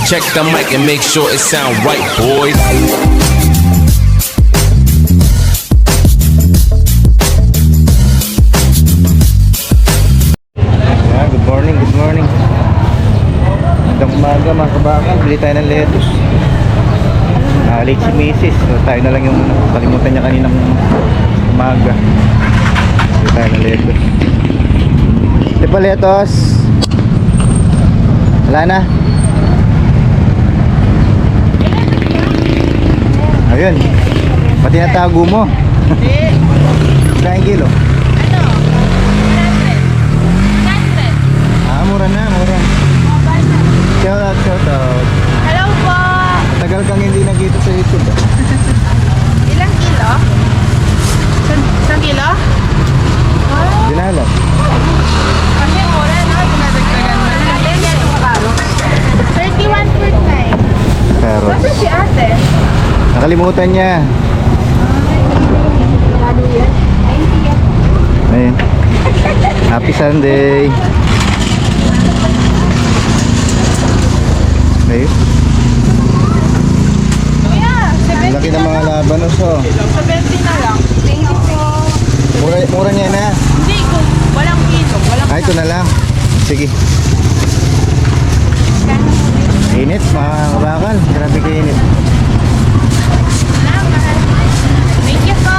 Check the mic and make sure it sound right, boys. Good morning, good morning. Magandang umaga mga kabakal. Bili tayo ng lettuce. Late si Mrs. So, tayo na lang yung kalimutan niya kaninang umaga. Bili tayo ng lettuce. Di pa lettuce? Wala na? Ayun. Pati natago mo. Kain kilo? Mura na, mura. Shout out, shout out. Hello po! Tagal kang hindi nakita sa YouTube. Ilang kilo? Isang kilo? Oh, Dinala. kasi mura, no? Dinadagdagan mo na. 31 per time. Pero Basta si ate? nakalimutan niya. Ayun. Happy Sunday. Ayun. Kuya, Ang 70 laki ng na mga lang. labanos oh. 70 na lang. Thank you po. Mura niya na. Hindi, kung walang kilo. Walang Ito na lang. Sige. Init mga kabakal. Grabe kainit. Thank you po.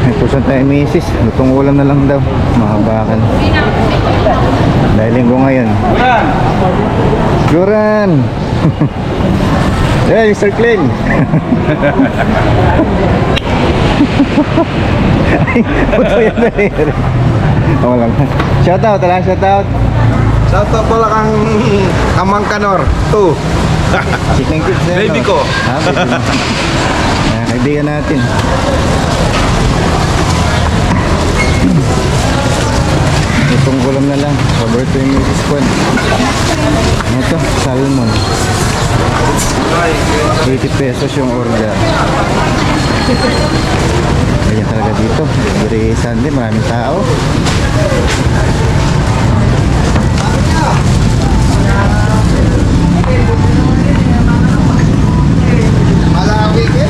May pusan tayo misis. Lutong ulam na lang daw mga kabakal. Dahil linggo ngayon. Guran! Hey, Mr. Clean! Ay, puto yan na rin. Oo lang. Shout out, talang shout out. Shout out pala kang Amang Kanor 2. Chicken kids na Baby no? ko. Baby mo. Ayan, kaibigan natin. Itong ulam na lang. Paborito yung Mrs. Kwan. Ano to? Salmon. 80 pesos yung order. Ganyan talaga dito. Every Sunday maraming tao. Malawig eh.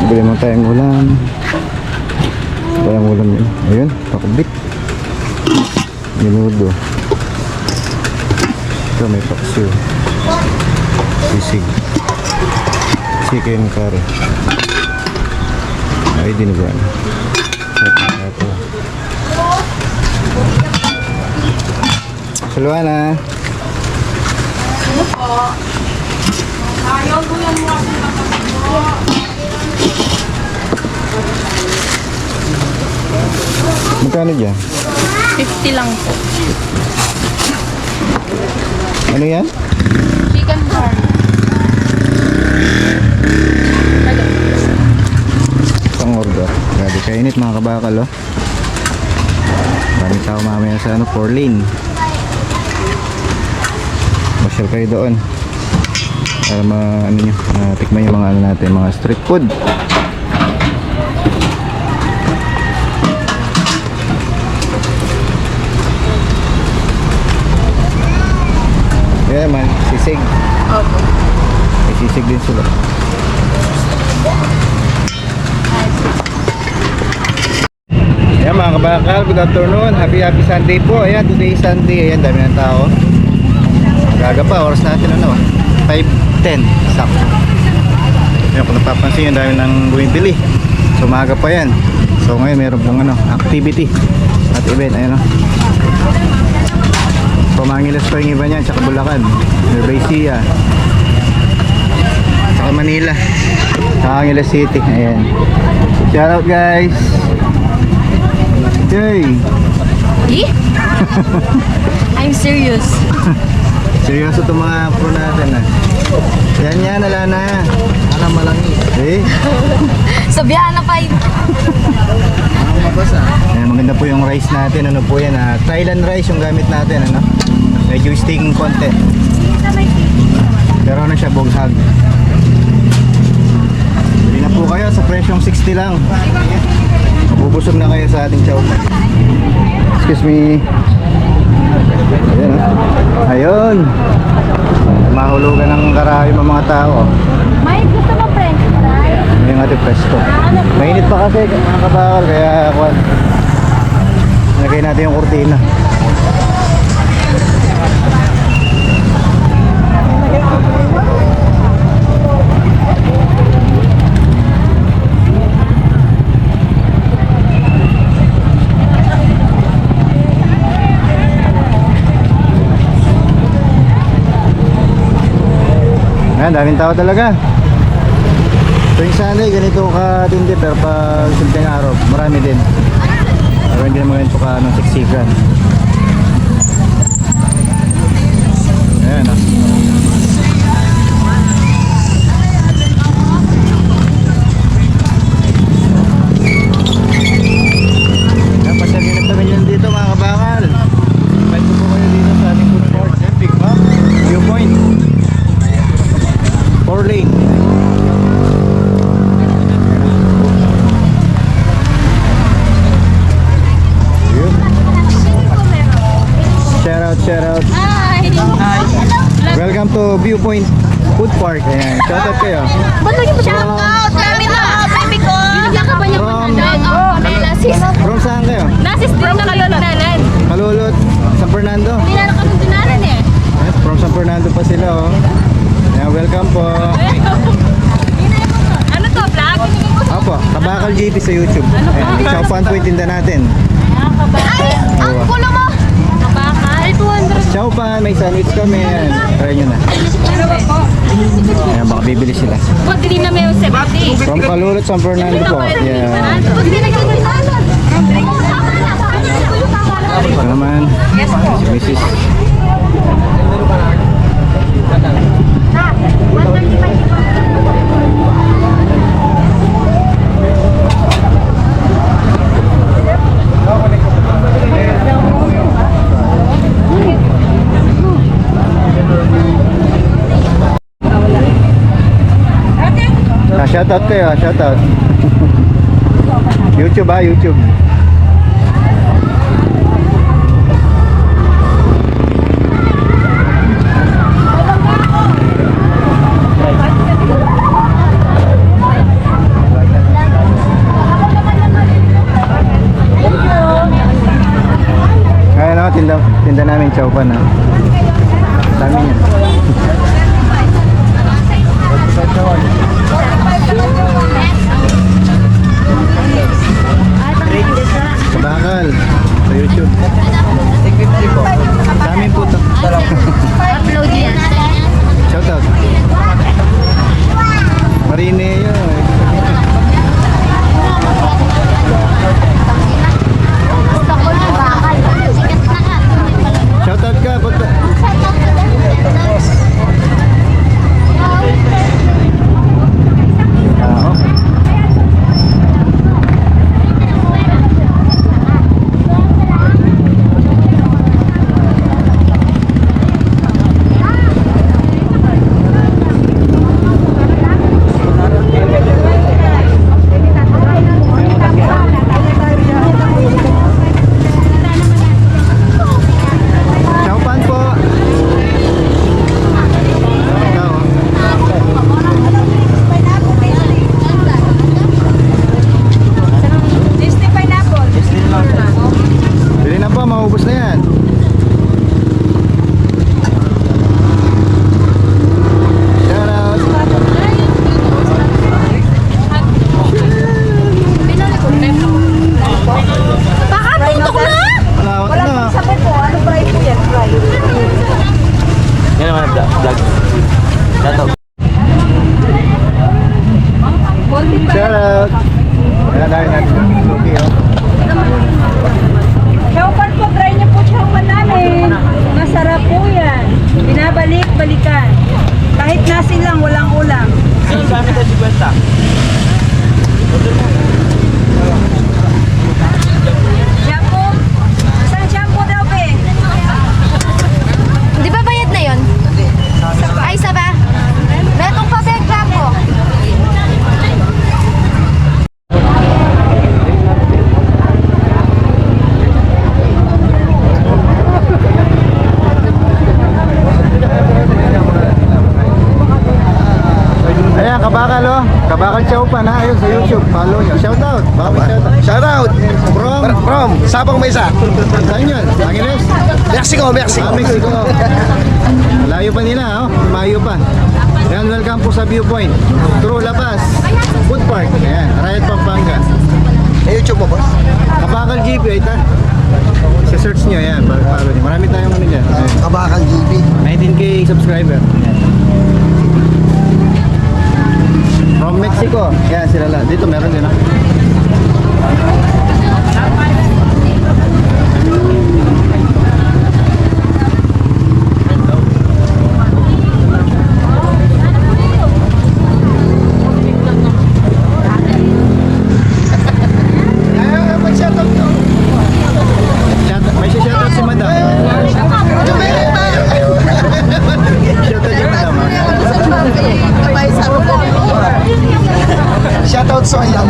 Bili mo tayong ulam. Tayong ulam yun. Ayun, pakubit. Minudo. Ito may paksiw. Sisig. Chicken curry. Ay, dinuguan. Ito. Saluhan na. Ano po? Ayaw ko lang mo ako nakapagpo. Magkano dyan? 50 lang po. Ano yan? Chicken farm. Isang order. Grabe kainit mga kabakal oh. Maraming tao mamaya sa ano, 4 lane. Masyal kayo doon. Para ano nyo, tikman yung mga ano natin, mga street food. Kaya man, sisig. Opo. May sisig din sila. Ayan mga kabakal, good afternoon. Happy Sunday po. Ayan, today is Sunday. Ayan, dami ng tao. Gaga pa, oras natin ano, 5:10, sakto. Ayan, kung napapansin yun, dahil nang bumibili. So maaga pa yan. So ngayon meron pong ano, activity at event, ayun o. Pamangilas pa yung iba niyan, tsaka Bulacan, Nueva Ecija, tsaka Manila, tsaka Angeles City, ayan. Shout out guys! Yay! I'm serious. Seryoso itong mga pro natin ah. Yan, ala na. Ala malangi. Eh? Sabihan na pa yun. Ayan, maganda po yung rice natin. Ano po yan ah. Thailand rice yung gamit natin. Ano? Medyo stinging konti. Pero ano siya, boghag. Bili na po kayo sa presyong 60 lang. Mabubusog na kayo sa ating chow. Excuse me. Ayan ah. Ayun. Mahulugan ng karayo ng mga tao. May gusto mo french fries? Yung ating presto. Mainit pa kasi mga kabakal. Kaya kwan. Lagay natin yung kurtina. Ayan, daming tao talaga. Tuwing Sunday, ganito katindi, pero pag simpleng araw, marami din. Pero hindi naman ganito ka siksikan. Ayan o. Dapat siya ginagtamin yun dito mga kabakal. Invite ko po kayo dito sa ating food court. Viewpoint. 4 lane. Yun. Shout out. Hi! Welcome to Viewpoint Food Park. Ayan, shout out kayo. Ba't lagi mo shout out? Kami na, baby ko! Binigyan ka ba niya From- 100? Oo, nasis. From saan kayo? Nasis din na kayo nanan. Malulot, San Fernando. Hindi na kami dinanan eh. Yes, from San Fernando pa sila oh. Ayan, welcome po. Ano to, vlog? Apo, Kabakal JP sa YouTube. Ayan, chow pan po yung tinda natin. Ay, ang kulo mo! Kabakal? Ay, 200. Chow pan, may sandwich kami. Ayan, try nyo na. Ayan, baka bibili sila. Ba't hindi na may 70? From Kalulot, San Fernando po. Ayan. Ba't hindi na kayo dinanan? Ito naman, si Mrs. Shoutout kayo, shoutout. YouTube YouTube. Ayan o, tinda namin chow pan ha. Dami niya. Kabakal sa YouTube. Dami po to. Upload yan. Shoutout. Marine yun. Gusto ko na bakal. Sikat na ka. Shoutout ka. pa na ayun sa YouTube. Follow nyo. Shoutout. Shoutout. Shoutout! From? From Sabang Mesa. Saan yun? Angeles? Mexico, Mexico. Mexico. Malayo pa nila, oh. Malayo pa. Ayan, welcome po sa Viewpoint. True Labas. Food Park. Ayan, Riot Pampanga. Sa YouTube mo, boss? Kabakal GP, ay ta. Sa-search nyo, ayan. Marami tayong ano dyan. Ayan. Kabakal GB. 19K subscriber. Ayan. From Mexico. Ayan, sila lang. Dito meron din, ah. May shoutout si Madam. Shoutout si Madam, ah. Shoutout sa ayaw.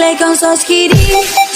Dale con sos kidding.